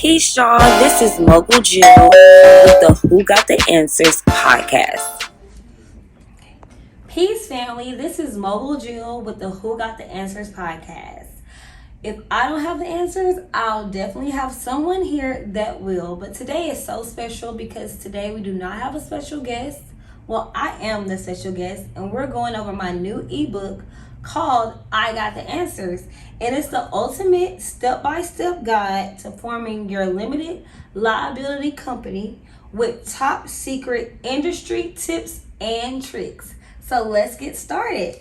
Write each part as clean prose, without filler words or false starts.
Peace, y'all. This is Mogoal Jill with the Who Got the Answers podcast. Peace, family. This is Mogoal Jill with the Who Got the Answers podcast. If I don't have the answers, I'll definitely have someone here that will. But today is so special because today we do not have a special guest. Well, I am the special guest, and we're going over my new ebook called I Got the Answers. And it's the ultimate step-by-step guide to forming your limited liability company with top secret industry tips and tricks. So let's get started.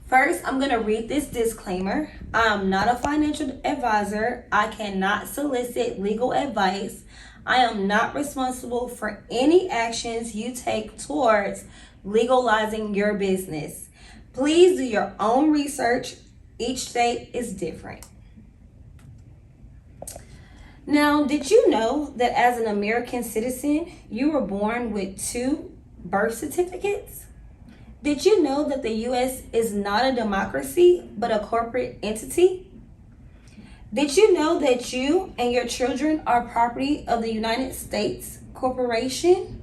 First, I'm going to read this disclaimer. I'm not a financial advisor. I cannot solicit legal advice. I am not responsible for any actions you take towards legalizing your business. Please do your own research. Each state is different. Now, did you know that as an American citizen, you were born with 2 birth certificates? Did you know that the U.S. is not a democracy, but a corporate entity? Did you know that you and your children are property of the United States Corporation?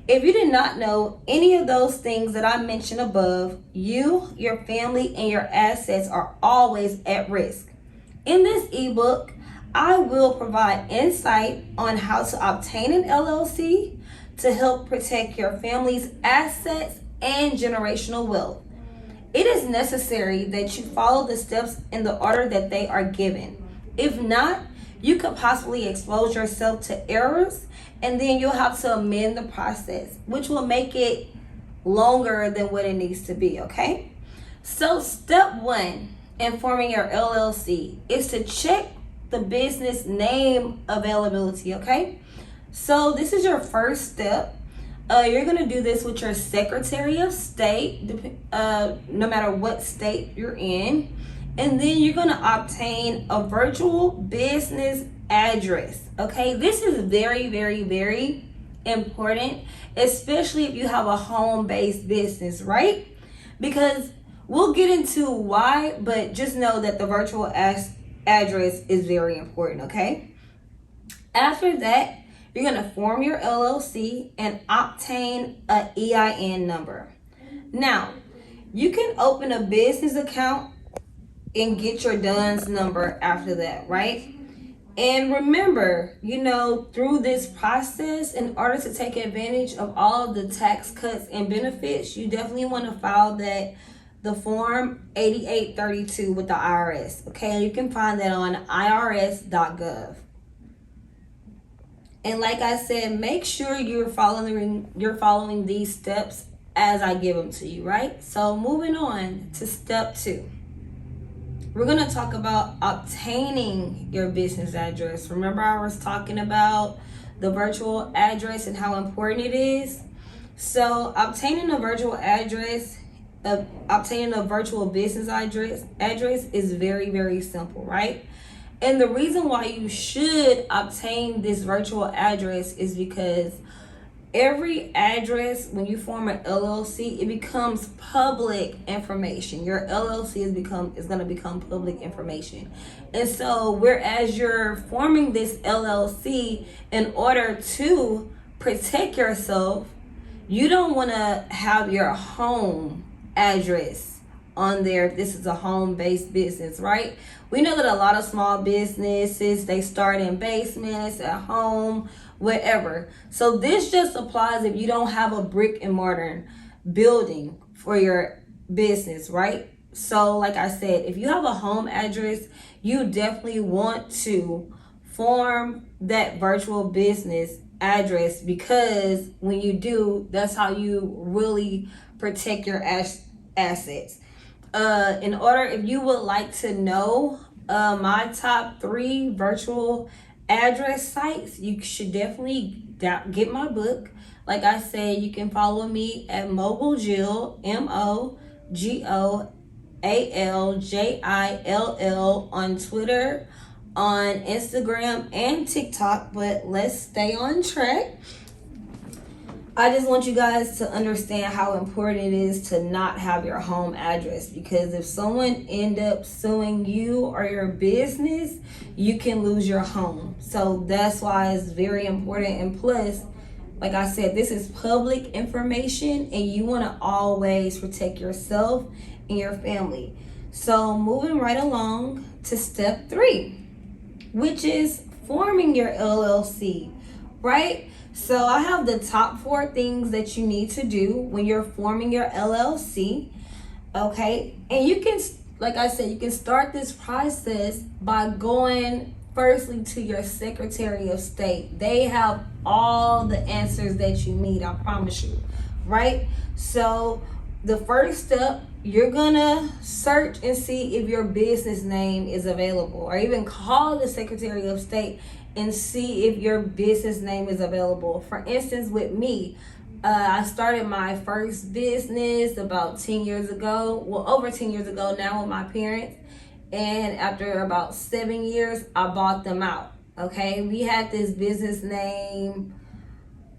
If you did not know any of those things that I mentioned above, you, your family, and your assets are always at risk. In this ebook, I will provide insight on how to obtain an LLC to help protect your family's assets and generational wealth. It is necessary that you follow the steps in the order that they are given. If not, you could possibly expose yourself to errors, and then you'll have to amend the process, which will make it longer than what it needs to be, okay? So step 1 in forming your LLC is to check the business name availability, okay? So this is your first step. You're going to do this with your Secretary of State, no matter what state you're in. And then you're going to obtain a virtual business address. Okay, this is very, very, very important, especially if you have a home-based business, right? Because we'll get into why, but just know that the virtual address is very important, okay? After that, you're going to form your LLC and obtain an EIN number. Now, you can open a business account and get your DUNS number after that, right? And remember, through this process, in order to take advantage of all of the tax cuts and benefits, you definitely want to file the form 8832 with the IRS. Okay, you can find that on irs.gov. And like I said, make sure you're following these steps as I give them to you, right? So moving on to step 2. We're going to talk about obtaining your business address. Remember, I was talking about the virtual address and how important it is. So obtaining a virtual business address is very, very simple, right? And the reason why you should obtain this virtual address is because every address, when you form an LLC, it becomes public information. Your LLC is going to become public information. And so whereas you're forming this LLC in order to protect yourself, you don't want to have your home address on there if this is a home-based business, right? We know that a lot of small businesses, they start in basements, at home, whatever. So this just applies if you don't have a brick and mortar building for your business, right? So like I said, if you have a home address, you definitely want to form that virtual business address, because when you do, that's how you really protect your assets. If you would like to know my top 3 virtual address sites, you should definitely get my book. Like I said, you can follow me at Mogoal Jill, MOGOALJILL on Twitter, on Instagram, and TikTok. But let's stay on track. I just want you guys to understand how important it is to not have your home address, because if someone end up suing you or your business, you can lose your home. So that's why it's very important. And plus, like I said, this is public information and you want to always protect yourself and your family. So moving right along to step 3, which is forming your LLC, right? So I have the top 4 things that you need to do when you're forming your LLC, okay? And you can, like I said, you can start this process by going firstly to your Secretary of State. They have all the answers that you need, I promise you, right? So the first step, you're gonna search and see if your business name is available, or even call the Secretary of State and see if your business name is available. For instance, with me, I started my first business about 10 years ago, well, over 10 years ago now with my parents. And after about 7 years, I bought them out, okay? We had this business name,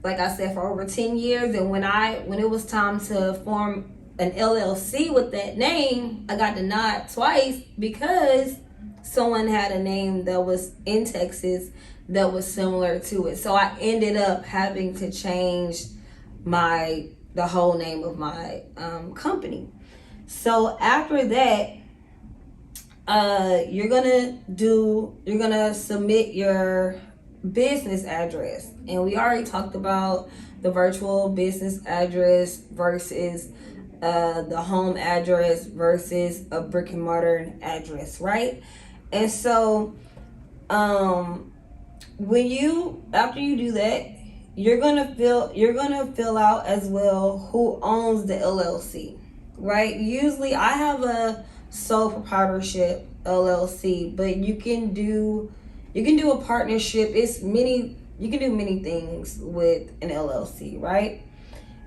like I said, for over 10 years. And when it was time to form an LLC with that name, I got denied twice because someone had a name that was in Texas that was similar to it. So I ended up having to change the whole name of my company. So after that, you're gonna submit your business address. And we already talked about the virtual business address versus the home address versus a brick and mortar address, right? And so after you do that, you're gonna fill out as well who owns the LLC, right? Usually I have a sole proprietorship LLC, but you can do a partnership. You can do many things with an LLC, right?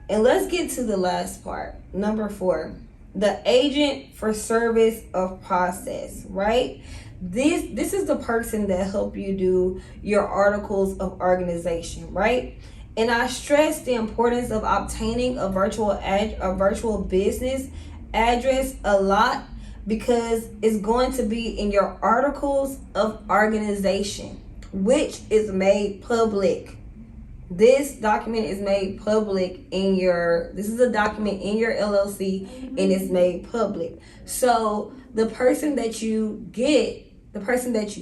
And let's get to the last part, number 4, the agent for service of process, right? This is the person that help you do your articles of organization, right? And I stress the importance of obtaining a virtual business address a lot, because it's going to be in your articles of organization, which is made public. This document is made public this is a document in your LLC, and it's made public. So the person that you hire, the person that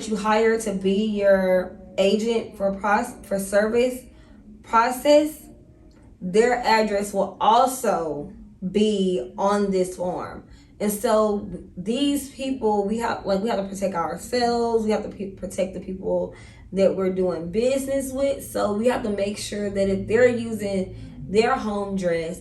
you hire to be your agent for service process, their address will also be on this form. And so these people, we have to protect ourselves. We have to protect the people that we're doing business with. So we have to make sure that if they're using their home address,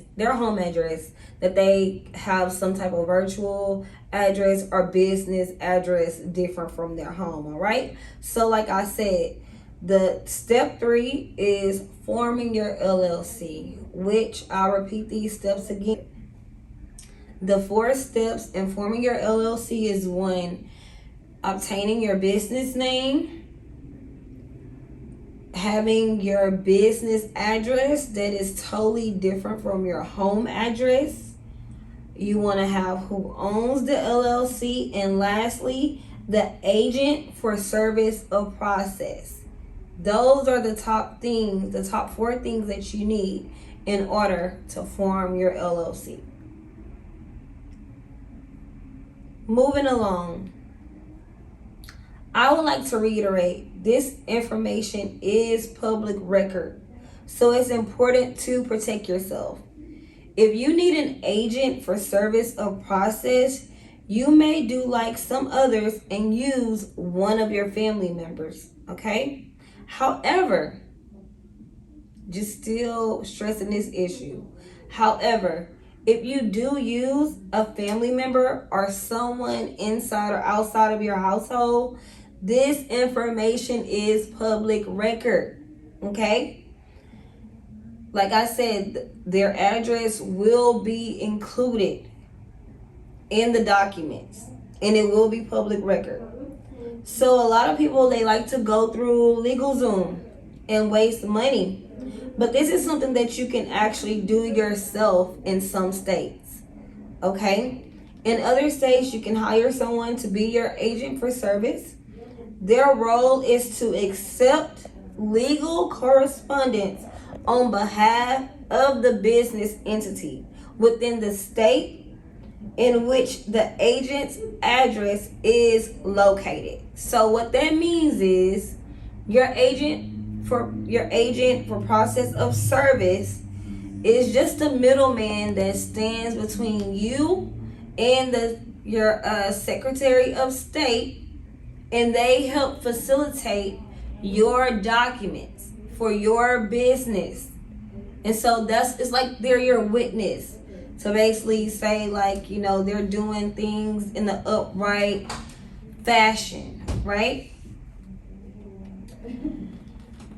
that they have some type of virtual address or business address different from their home. All right. So like I said, the step 3 is forming your LLC, which I'll repeat these steps again. The 4 steps in forming your LLC is 1, obtaining your business name, having your business address that is totally different from your home address. You want to have who owns the LLC, and lastly, the agent for service of process. Those are the top 4 things that you need in order to form your LLC. Moving along, I would like to reiterate, this information is public record, so it's important to protect yourself. If you need an agent for service of process, you may do like some others and use one of your family members, okay? However, just still stressing this issue. However, if you do use a family member or someone inside or outside of your household, this information is public record, okay? Like I said, their address will be included in the documents, and it will be public record. So a lot of people, they like to go through LegalZoom and waste money. But this is something that you can actually do yourself in some states. Okay? In other states, you can hire someone to be your agent for service. Their role is to accept legal correspondence on behalf of the business entity within the state in which the agent's address is located. So what that means is your agent for process of service is just a middleman that stands between you and your Secretary of State, and they help facilitate your documents for your business. And so it's like they're your witness to basically say, like, you know, they're doing things in the upright fashion, right?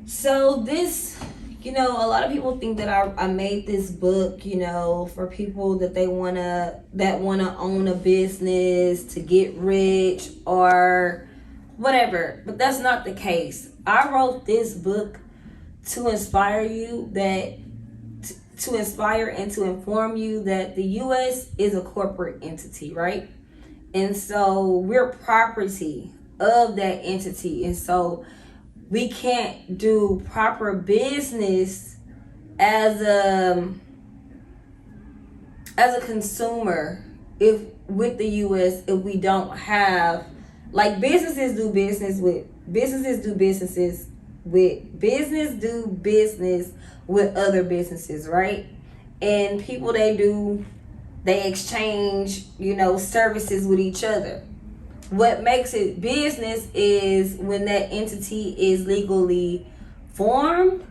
So this, you know, a lot of people think that I made this book, you know, for people that wanna own a business, to get rich or whatever. But that's not the case. I wrote this book to inspire you, to inspire and to inform you that the U.S. is a corporate entity, right? And so we're property of that entity. And so we can't do proper business as a consumer with the U.S. if we don't have, like, businesses do business with other businesses, right? And people, they exchange, you know, services with each other. What makes it business is when that entity is legally formed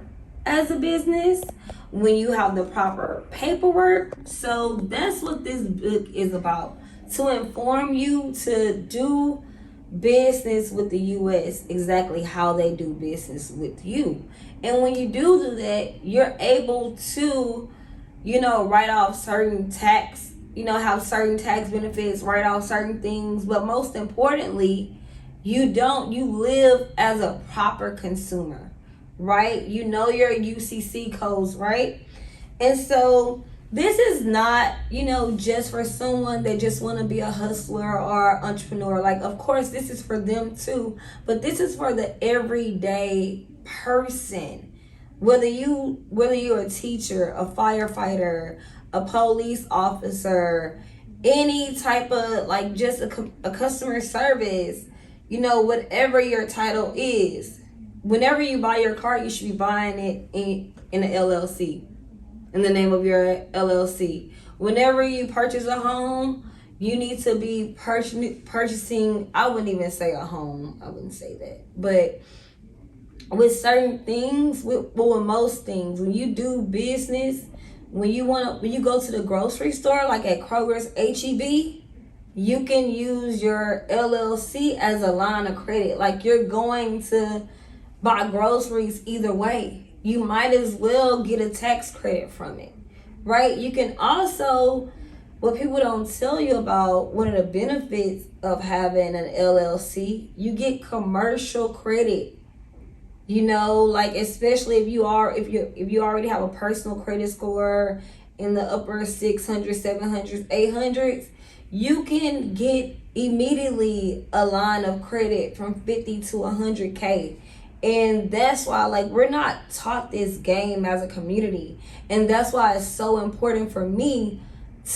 as a business, when you have the proper paperwork. So that's what this book is about, to inform you to do business with the U.S. exactly how they do business with you. And when you do that, you're able to, you know, write off certain tax, you know, have certain tax benefits, write off certain things. But most importantly, you live as a proper consumer, right? You know your UCC codes, right? And so this is not, you know, just for someone that just want to be a hustler or entrepreneur. Like, of course, this is for them too, but this is for the everyday person. Whether you're a teacher, a firefighter, a police officer, any type of, like, just a customer service, you know, whatever your title is. Whenever you buy your car, you should be buying it in an LLC. In the name of your LLC. Whenever you purchase a home, you need to be purchasing, I wouldn't even say a home, I wouldn't say that. But with certain things, with most things, when you do business, when you go to the grocery store, like at Kroger's HEB, you can use your LLC as a line of credit. Like, you're going to buy groceries either way. You might as well get a tax credit from it, right? You can also, what people don't tell you about, one of the benefits of having an LLC, you get commercial credit. You know, like, especially if you already have a personal credit score in the upper 600, 700s, 800s, you can get immediately a line of credit from 50 to 100K. And that's why, like, we're not taught this game as a community. And that's why it's so important for me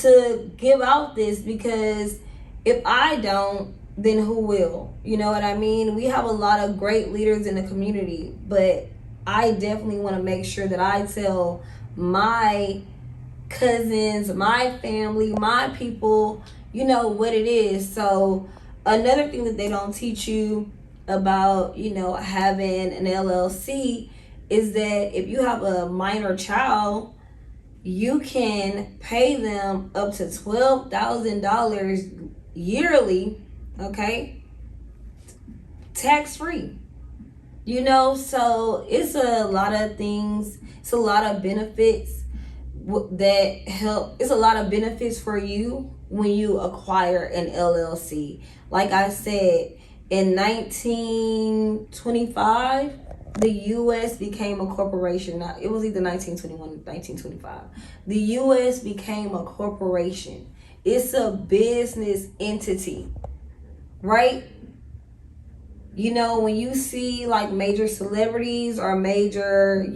to give out this, because if I don't, then who will? You know what I mean? We have a lot of great leaders in the community, but I definitely want to make sure that I tell my cousins, my family, my people, you know, what it is. So another thing that they don't teach you about, you know, having an LLC is that if you have a minor child, you can pay them up to $12,000 yearly, okay, tax free. You know, so it's a lot of things, it's a lot of benefits that help. It's a lot of benefits for you when you acquire an LLC. Like I said, In 1925, the U.S. became a corporation. Now, it was either 1921 or 1925. The U.S. became a corporation. It's a business entity, right? You know, when you see like major celebrities or major,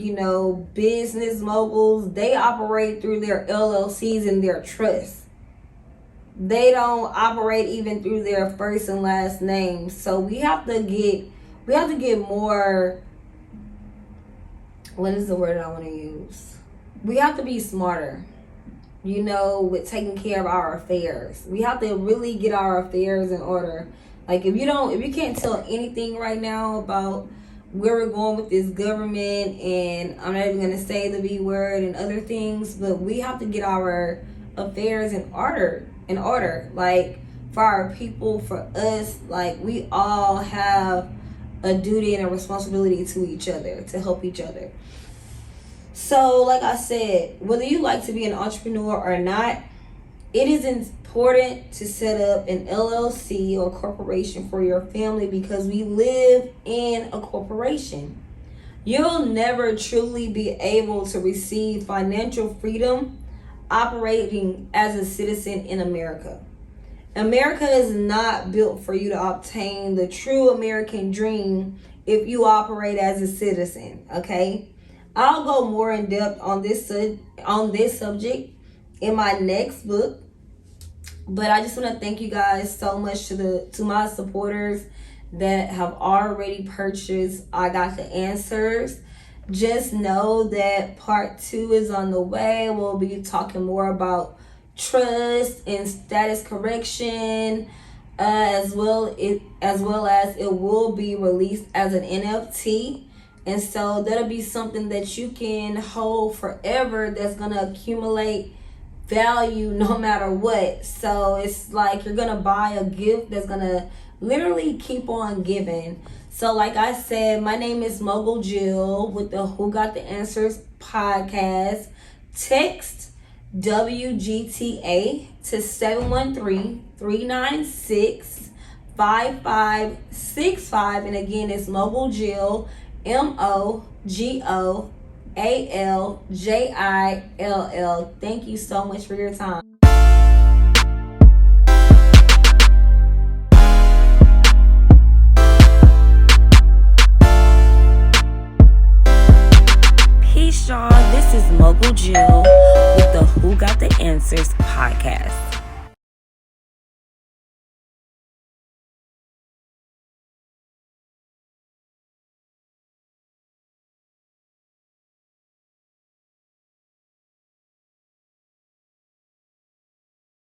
business moguls, they operate through their LLCs and their trusts. They don't operate even through their first and last names. So we have to get more, what is the word I want to use? We have to be smarter, with taking care of our affairs. We have to really get our affairs in order. Like if you can't tell anything right now about where we're going with this government, and I'm not even gonna say the B word and other things, but we have to get our affairs in order. Like for our people, for us, like we all have a duty and a responsibility to each other, to help each other. So like I said, whether you like to be an entrepreneur or not, it is important to set up an LLC or corporation for your family, because we live in a corporation. You'll never truly be able to receive financial freedom operating as a citizen in America. America is not built for you to obtain the true American dream if you operate as a citizen, okay? I'll go more in depth on this subject in my next book. But I just want to thank you guys so much to my supporters that have already purchased I Got the Answers. Just know that part 2 is on the way. We'll be talking more about trust and status correction, as well as it will be released as an NFT. And so that'll be something that you can hold forever, that's going to accumulate value no matter what. So it's like you're going to buy a gift that's going to literally keep on giving. So like I said, my name is Mogoal Jill with the Who Got the Answers podcast. Text WGTA to 713-396-5565. And again, it's Mogoal Jill, MOGOALJILL. Thank you so much for your time. Peace, y'all. This is Mogoal Jill with the Who Got the Answers podcast.